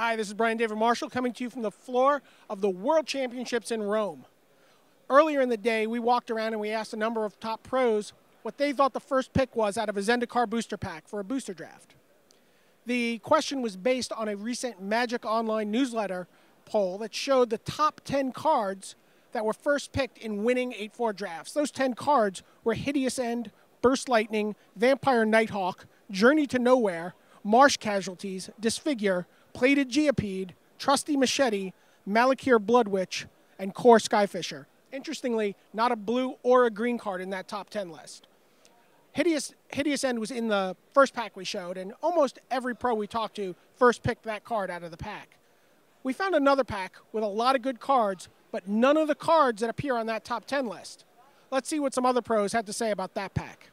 Hi, this is Brian David Marshall coming to you from the floor of the World Championships in Rome. Earlier in the day, we walked around and we asked a number of top pros what they thought the first pick was out of a Zendikar booster pack for a booster draft. The question was based on a recent Magic Online newsletter poll that showed the top 10 cards that were first picked in winning 8-4 drafts. Those 10 cards were Hideous End, Burst Lightning, Vampire Nighthawk, Journey to Nowhere, Marsh Casualties, Disfigure, Plated Geopede, Trusty Machete, Malakir Bloodwitch, and Core Skyfisher. Interestingly, not a blue or a green card in that top 10 list. Hideous End was in the first pack we showed, and almost every pro we talked to first picked that card out of the pack. We found another pack with a lot of good cards, but none of the cards that appear on that top 10 list. Let's see what some other pros had to say about that pack.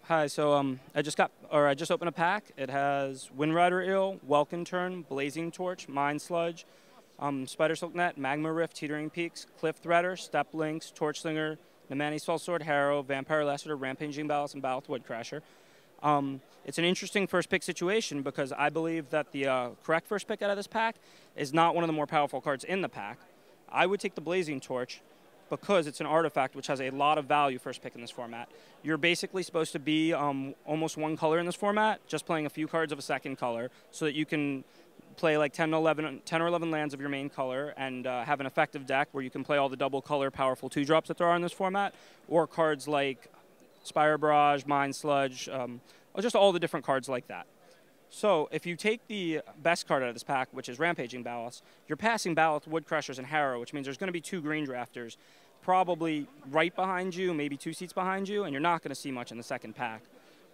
Hi, so I just opened a pack. It has Windrider Eel, Welkin Turn, Blazing Torch, Mind Sludge, Spidersilk Net, Magma Rift, Teetering Peaks, Cliff Threader, Steppe Lynx, Torch Slinger, Nimana Sell-Sword, Harrow, Vampire Lacerator, Rampaging Baloths, and Baloth Woodcrasher. It's an interesting first pick situation because I believe that the correct first pick out of this pack is not one of the more powerful cards in the pack. I would take the Blazing Torch because it's an artifact which has a lot of value first pick in this format. You're basically supposed to be almost one color in this format, just playing a few cards of a second color so that you can play like 10 or 11 lands of your main color and have an effective deck where you can play all the double color powerful 2-drops that there are in this format, or cards like Spire Barrage, Mind Sludge, or just all the different cards like that. So if you take the best card out of this pack, which is Rampaging Baloths, you're passing Baloth Woodcrashers and Harrow, which means there's going to be 2 green drafters probably right behind you, maybe 2 seats behind you, and you're not going to see much in the second pack.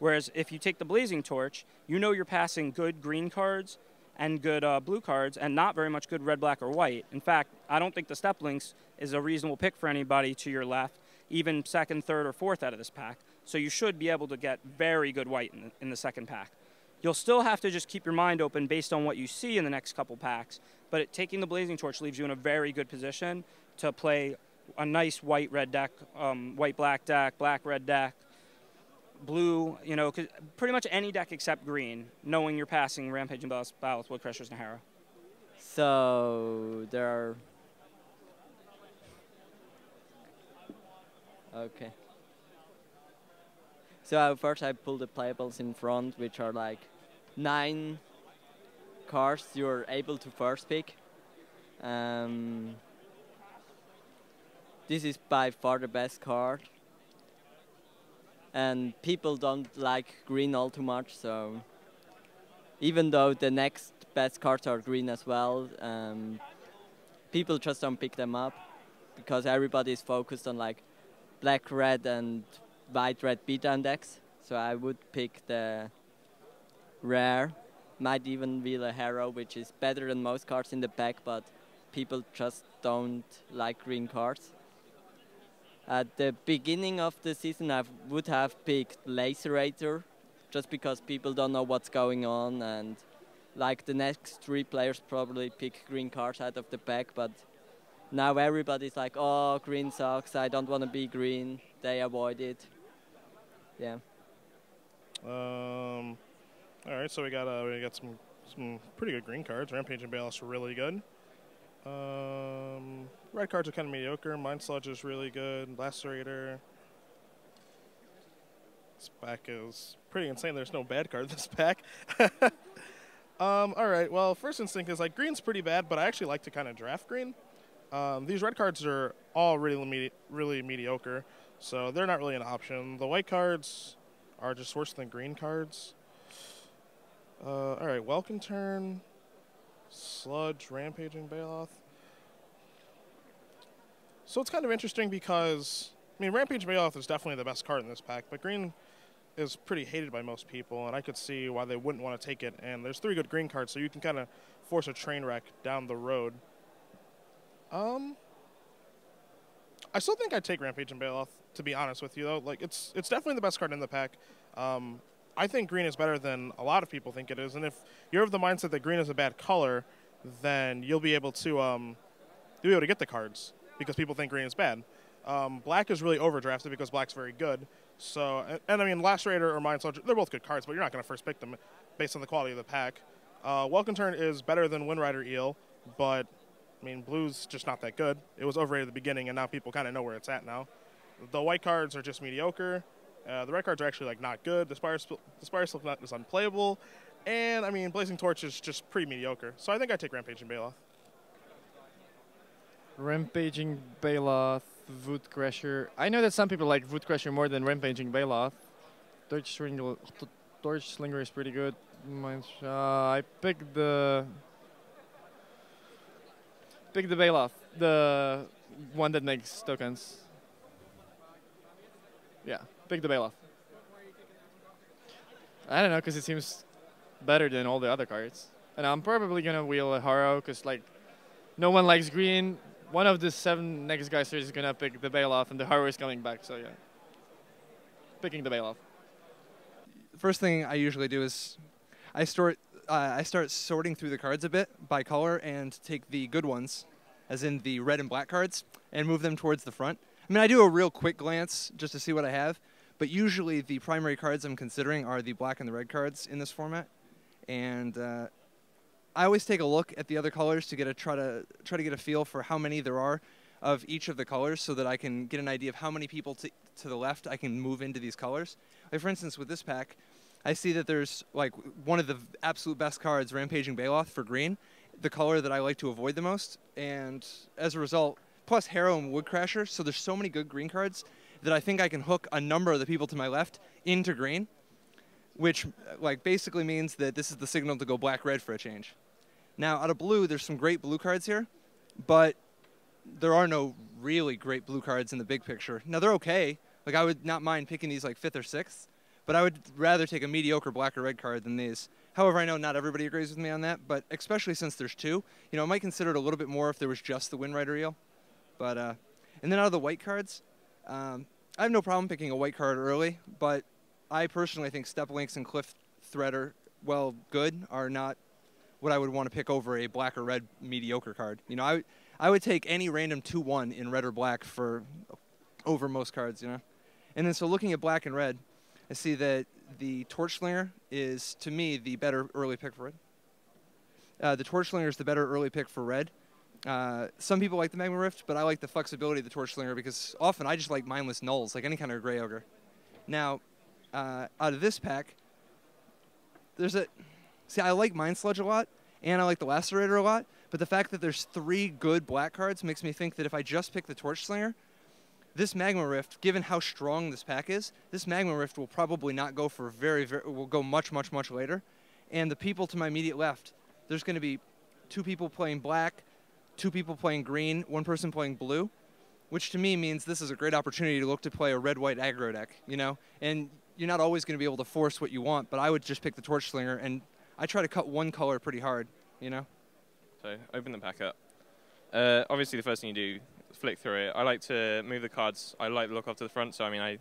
Whereas if you take the Blazing Torch, you know you're passing good green cards and good blue cards and not very much good red, black, or white. In fact, I don't think the Steppe Lynx is a reasonable pick for anybody to your left, even second, third, or fourth out of this pack. So you should be able to get very good white in the second pack. You'll still have to just keep your mind open based on what you see in the next couple packs, but taking the Blazing Torch leaves you in a very good position to play a nice white-red deck, white-black deck, black-red deck, blue, you know, pretty much any deck except green, knowing you're passing Rampaging Baloths, Woodcrashers, and Harrow. So there are... Okay. So first I pull the playables in front, which are like 9 cards you're able to first pick. This is by far the best card. And people don't like green all too much, so even though the next best cards are green as well, people just don't pick them up because everybody is focused on like black, red, and white, red beatdown decks. So I would pick the rare, might even wheel a Harrow, which is better than most cards in the pack, but people just don't like green cards. At the beginning of the season, I would have picked Lacerator, just because people don't know what's going on, and like the next 3 players probably pick green cards out of the pack, but now everybody's like, oh, green sucks, I don't want to be green, they avoid it. Yeah. All right, so we got some pretty good green cards. Rampaging Baloths are really good. Red cards are kind of mediocre. Mind Sludge is really good. Lacerator. This pack is pretty insane. There's no bad card in this pack. All right, well, first instinct is like green's pretty bad, but I actually like to kind of draft green. These red cards are all really mediocre, so they're not really an option. The white cards are just worse than green cards. All right, Welkin Turn, Sludge, Rampaging Baloth. So it's kind of interesting because, I mean, Rampaging Baloth is definitely the best card in this pack, but green is pretty hated by most people, and I could see why they wouldn't want to take it. And there's 3 good green cards, so you can kind of force a train wreck down the road. I still think I'd take Rampaging Baloth, to be honest with you, though. Like, it's definitely the best card in the pack. I think green is better than a lot of people think it is, and if you're of the mindset that green is a bad color, then you'll be able to get the cards because people think green is bad. Black is really overdrafted because black's very good. So, and I mean, Lacerator or Mind Sludge, they're both good cards, but you're not going to first pick them based on the quality of the pack. Welkin Turn is better than Windrider Eel, but I mean, blue's just not that good. It was overrated at the beginning, and now people kind of know where it's at now. The white cards are just mediocre. The red cards are actually like not good. The Spidersilk Net is unplayable, and I mean, Blazing Torch is just pretty mediocre. So I think I take Rampaging Baloth. Rampaging Baloth, Woodcrasher. I know that some people like Woodcrasher more than Rampaging Baloth. Torch Slinger is pretty good. I picked the Baloth, the one that makes tokens. Yeah, pick the Baloth. I don't know, because it seems better than all the other cards. And I'm probably gonna wheel a Harrow, because like no one likes green. One of the 7 next guys is gonna pick the Baloth, and the Harrow is coming back. So yeah, picking the Baloth. First thing I usually do is I start sorting through the cards a bit by color and take the good ones, as in the red and black cards, and move them towards the front. I mean, I do a real quick glance just to see what I have, but usually the primary cards I'm considering are the black and the red cards in this format. And I always take a look at the other colors to try to get a feel for how many there are of each of the colors, so that I can get an idea of how many people to the left I can move into these colors. Like for instance, with this pack, I see that there's like one of the absolute best cards, Rampaging Baloth for green, the color that I like to avoid the most, and as a result, plus Harrow and Woodcrasher, so there's so many good green cards that I think I can hook a number of the people to my left into green, which like basically means that this is the signal to go black-red for a change. Now, out of blue, there's some great blue cards here, but there are no really great blue cards in the big picture. Now, they're okay. Like, I would not mind picking these like 5th or 6th, but I would rather take a mediocre black or red card than these. However, I know not everybody agrees with me on that, but especially since there's 2, you know, I might consider it a little bit more if there was just the Windrider Eel. But, and then out of the white cards, I have no problem picking a white card early, but I personally think Steppe Lynx and Cliff Threader, well, good, are not what I would want to pick over a black or red mediocre card. You know, I would take any random 2-1 in red or black over most cards, you know. And then so looking at black and red, I see that the Torch Slinger is, to me, the better early pick for red. The Torch Slinger is the better early pick for red. Some people like the Magma Rift, but I like the flexibility of the Torch Slinger because often I just like mindless nulls, like any kind of Grey Ogre. Now, out of this pack, see, I like Mind Sludge a lot, and I like the Lacerator a lot, but the fact that there's 3 good black cards makes me think that if I just pick the Torch Slinger, this Magma Rift, given how strong this pack is, this Magma Rift will probably not go for will go much, much, much later. And the people to my immediate left, there's going to be 2 people playing black, 2 people playing green, 1 person playing blue, which to me means this is a great opportunity to look to play a red-white aggro deck, you know? And you're not always going to be able to force what you want, but I would just pick the Torch Slinger, and I try to cut one color pretty hard, you know? So open the pack up. Obviously the first thing you do, flick through it. I like to move the cards. I like the look off to the front, so I mean, I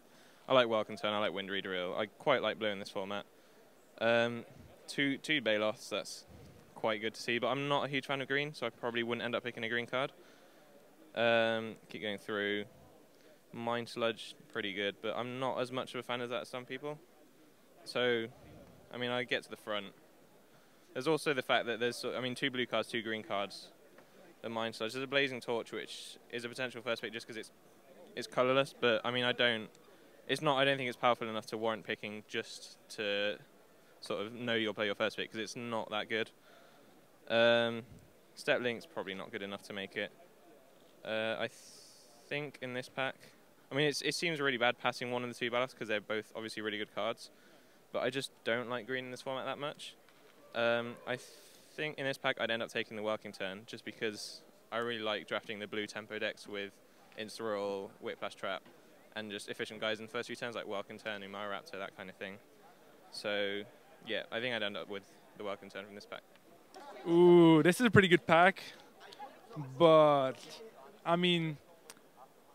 like Welkin Turn, I like Windrider Eel. I quite like blue in this format. 2 Baloths, that's quite good to see, but I'm not a huge fan of green, so I probably wouldn't end up picking a green card. Keep going through. Mind Sludge, pretty good, but I'm not as much of a fan of that as some people. So, I mean, I get to the front. There's also the fact that there's, I mean, 2 blue cards, 2 green cards. The Mind Sludge. There's a Blazing Torch, which is a potential first pick just because it's colorless, but I mean, I don't think it's powerful enough to warrant picking just to sort of know you'll play your first pick because it's not that good. Steppe Lynx probably not good enough to make it. I think in this pack, I mean, it seems really bad passing one of the 2 Baloths because they're both obviously really good cards, but I just don't like green in this format that much. I think in this pack I'd end up taking the Welkin Turn just because I really like drafting the blue tempo decks with Insta-Roll, Whiplash Trap, and just efficient guys in the first few turns like Welkin Turn, Umara Raptor, that kind of thing. So yeah, I think I'd end up with the Welkin Turn from this pack. Ooh, this is a pretty good pack, but I mean,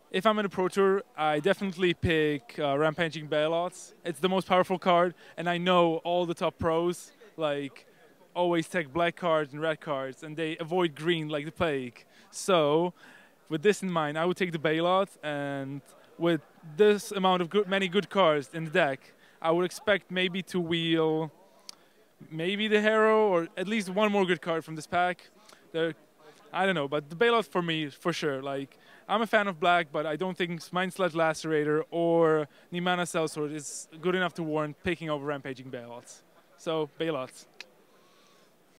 if I'm in a Pro Tour, I definitely pick Rampaging Baloths. It's the most powerful card, and I know all the top pros like always take black cards and red cards, and they avoid green like the plague. So, with this in mind, I would take the Baloth, and with this amount of many good cards in the deck, I would expect maybe to wheel maybe the Harrow, or at least one more good card from this pack. I don't know, but the Baloth for me, for sure. Like, I'm a fan of black, but I don't think Sludge Lacerator or Nimana Sell-Sword is good enough to warrant picking over Rampaging Baloths. So, Baloths.